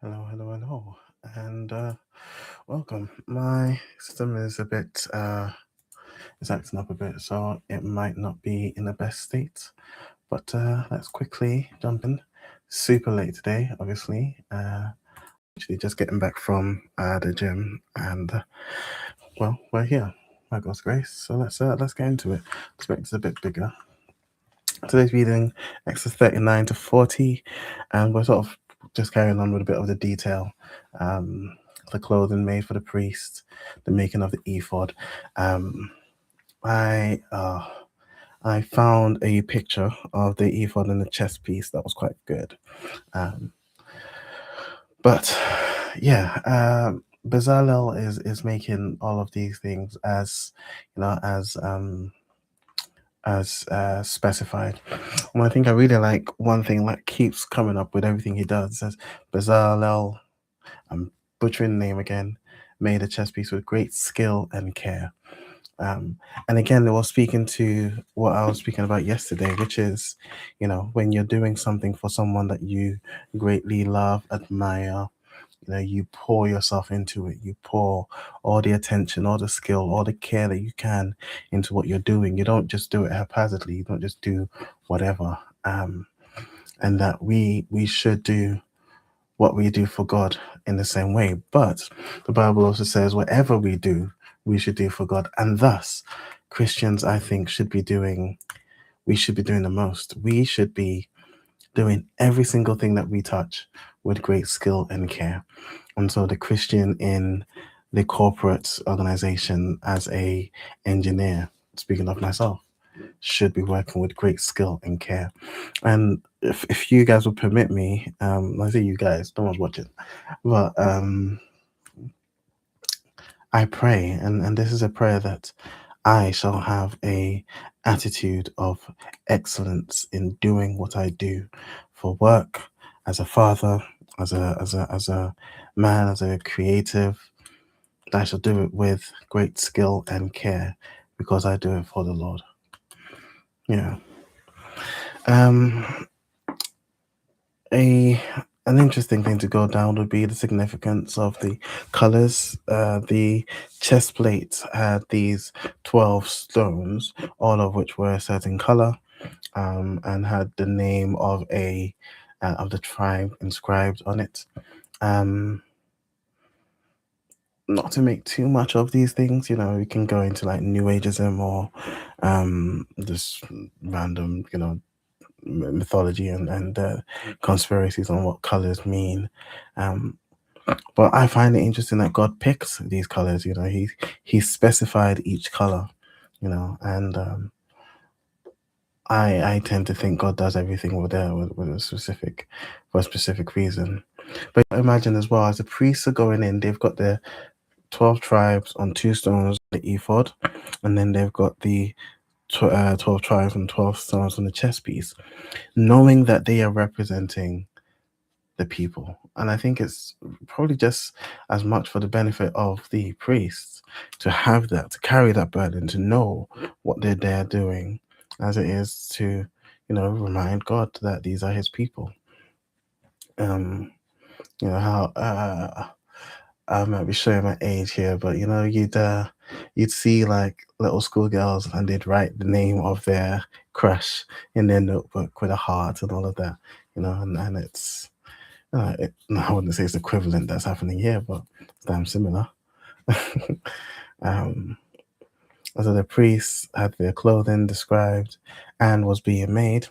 Hello, and welcome. My system is a bit, it's acting up a bit, so it might not be in the best state. But let's quickly jump in. Super late today, obviously. Actually, just getting back from the gym, and well, we're here. By God's grace. So let's get into it. Let's make this a bit bigger. Today's reading Exodus 39 to 40, and we're sort of just carrying on with a bit of the detail. The clothing made for the priest, the making of the ephod. Um, I uh, I found a picture of the ephod and the chest piece that was quite good. Um, but yeah, Bezalel is making all of these things as specified. And I think I really like one thing that keeps coming up with everything he does. It says Bezalel, I'm butchering the name again, made a chess piece with great skill and care. Um, and again, it was speaking to what I was speaking about yesterday, which is, when you're doing something for someone that you greatly love, admire, you pour yourself into it. You pour all the attention, all the skill, all the care that you can into what you're doing. You don't just do it haphazardly. You don't just do whatever. And that we should do what we do for God in the same way. But the Bible also says whatever we do, we should do for God. And thus, Christians, I think, we should be doing the most. We should be doing every single thing that we touch with great skill and care. And so the Christian in the corporate organization as a engineer, speaking of myself, should be working with great skill and care. And if you guys would permit me, I say you guys, no one's watching, but I pray, and this is a prayer that I shall have a attitude of excellence in doing what I do for work, as a father, as a man, as a creative. That I shall do it with great skill and care because I do it for the Lord. Yeah. Um, a an interesting thing to go down would be the significance of the colors. The chest plate had these 12 stones, all of which were a certain color, and had the name of the tribe inscribed on it. Um, Not to make too much of these things, we can go into like New Ageism or just random, mythology and conspiracies on what colors mean. Um, but I find it interesting that God picks these colors. He specified each color. And I tend to think God does everything with for a specific reason. But imagine as well, as the priests are going in, they've got their 12 tribes on two stones, the ephod, and then they've got the 12 tribes and 12 stones on the chest piece, knowing that they are representing the people. And I think it's probably just as much for the benefit of the priests to have that, to carry that burden, to know what they're doing, as it is to, remind God that these are his people. How I might be showing my age here, but you'd see like little schoolgirls and they'd write the name of their crush in their notebook with a heart and all of that, and it's no, I wouldn't say it's equivalent that's happening here, but it's damn similar. um, so the priests had their clothing described and was being made,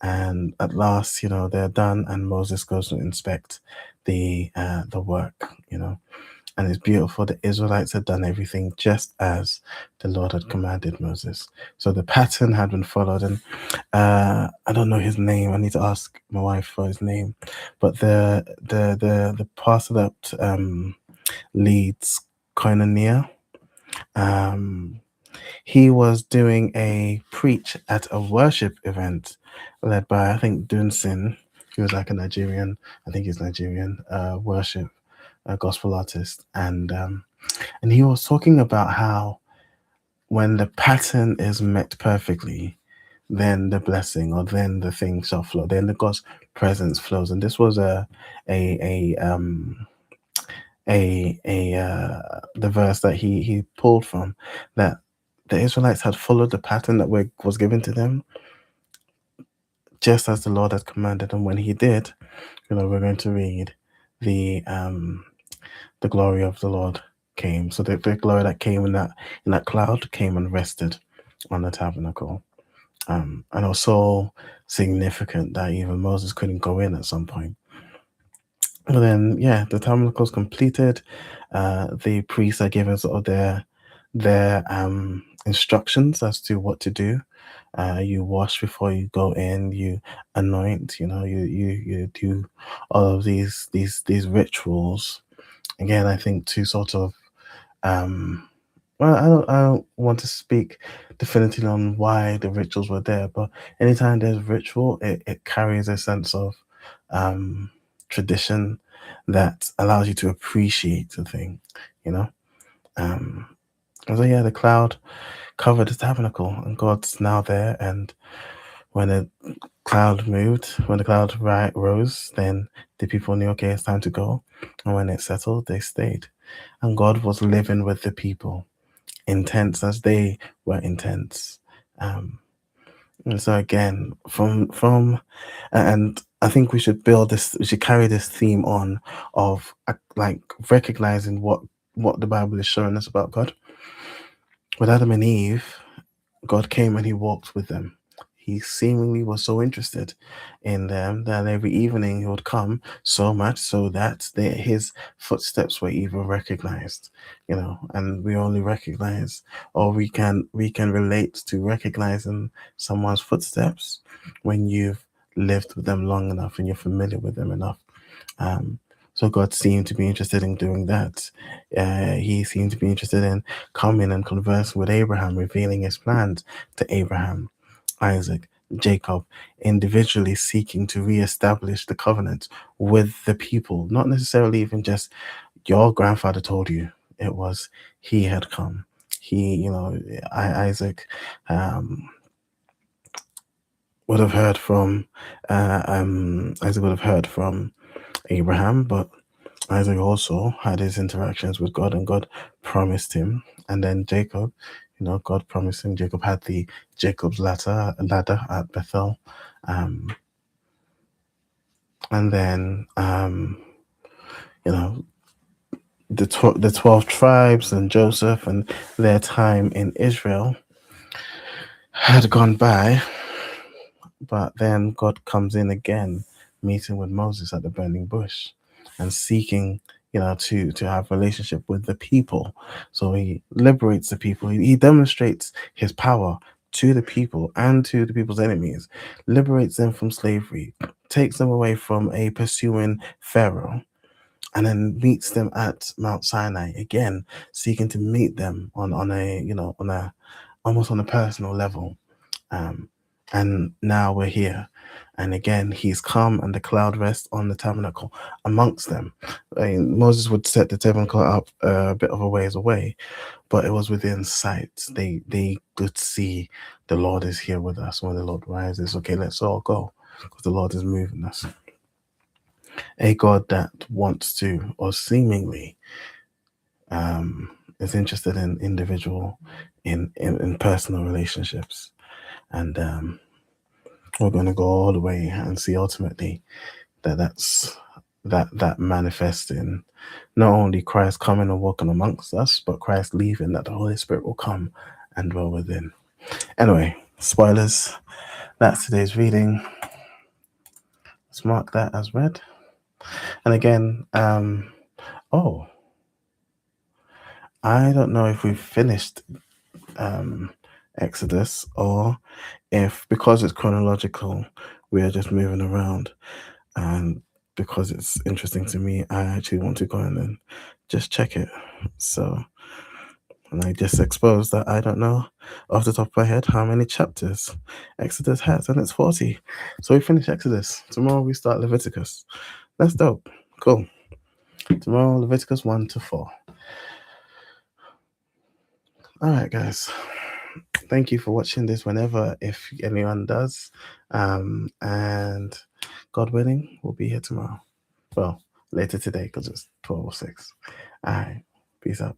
and at last, they're done, and Moses goes to inspect the work, and it's beautiful. The Israelites had done everything just as the Lord had commanded Moses. So the pattern had been followed, and I don't know his name. I need to ask my wife for his name. But the pastor that leads Koinonia, he was doing a preach at a worship event led by, I think, Dunsin. He was like a Nigerian, I think he's Nigerian, worship gospel artist, and he was talking about how when the pattern is met perfectly, then the blessing, or then the thing shall flow. Then the God's presence flows. And this was a the verse that he pulled from, that the Israelites had followed the pattern that was given to them, just as the Lord had commanded. And when he did, we're going to read the glory of the Lord came. So the glory that came in that cloud came and rested on the tabernacle. And it was so significant that even Moses couldn't go in at some point. But then, yeah, the tabernacle's completed. The priests are given sort of their instructions as to what to do. You wash before you go in. You anoint. You do all of these rituals. Again, I think to sort of well, I don't want to speak definitively on why the rituals were there, but anytime there's ritual, it carries a sense of tradition that allows you to appreciate the thing, you know. Um, so yeah, the cloud covered the tabernacle, and God's now there. And when the when the cloud rose, then the people knew, okay, it's time to go. And when it settled, they stayed, and God was living with the people, intense as they were intense. And so again, and I think we should we should carry this theme on of like recognizing what the Bible is showing us about God. With Adam and Eve, God came and he walked with them. He seemingly was so interested in them that every evening he would come, so much so that his footsteps were even recognized, and we only recognize, or we can relate to recognizing someone's footsteps when you've lived with them long enough and you're familiar with them enough. Um, so God seemed to be interested in doing that. He seemed to be interested in coming and conversing with Abraham, revealing his plans to Abraham, Isaac, Jacob, individually seeking to reestablish the covenant with the people. Not necessarily even just your grandfather told you. It was he had come. Isaac would have heard from Isaac would have heard from Abraham, but Isaac also had his interactions with God, and God promised him. And then Jacob, God promised him. Jacob had the Jacob's ladder at Bethel, and then the 12 tribes and Joseph and their time in Israel had gone by. But then God comes in again, meeting with Moses at the burning bush and seeking, to have relationship with the people. So he liberates the people. He demonstrates his power to the people and to the people's enemies, liberates them from slavery, takes them away from a pursuing Pharaoh, and then meets them at Mount Sinai again, seeking to meet them on a almost on a personal level. And now we're here. And again, he's come and the cloud rests on the tabernacle amongst them. Moses would set the tabernacle up a bit of a ways away, but it was within sight. They could see the Lord is here with us. When the Lord rises, okay, let's all go, because the Lord is moving us. A God that wants to, or seemingly is interested in individual, in personal relationships. And we're going to go all the way and see ultimately that manifests in not only Christ coming and walking amongst us, but Christ leaving, that the Holy Spirit will come and dwell within. Anyway, spoilers. That's today's reading. Let's mark that as read. And again, I don't know if we've finished Exodus, or if, because it's chronological, we are just moving around. And because it's interesting to me, I actually want to go in and just check it. So, and I just exposed that I don't know off the top of my head how many chapters Exodus has, and it's 40. So we finish Exodus. Tomorrow we start Leviticus. That's dope. Cool. Tomorrow, Leviticus 1 to 4. All right, guys. thank you for watching this whenever, if anyone does. And God willing, we'll be here tomorrow. Well, later today because it's 12:06. All right. Peace out.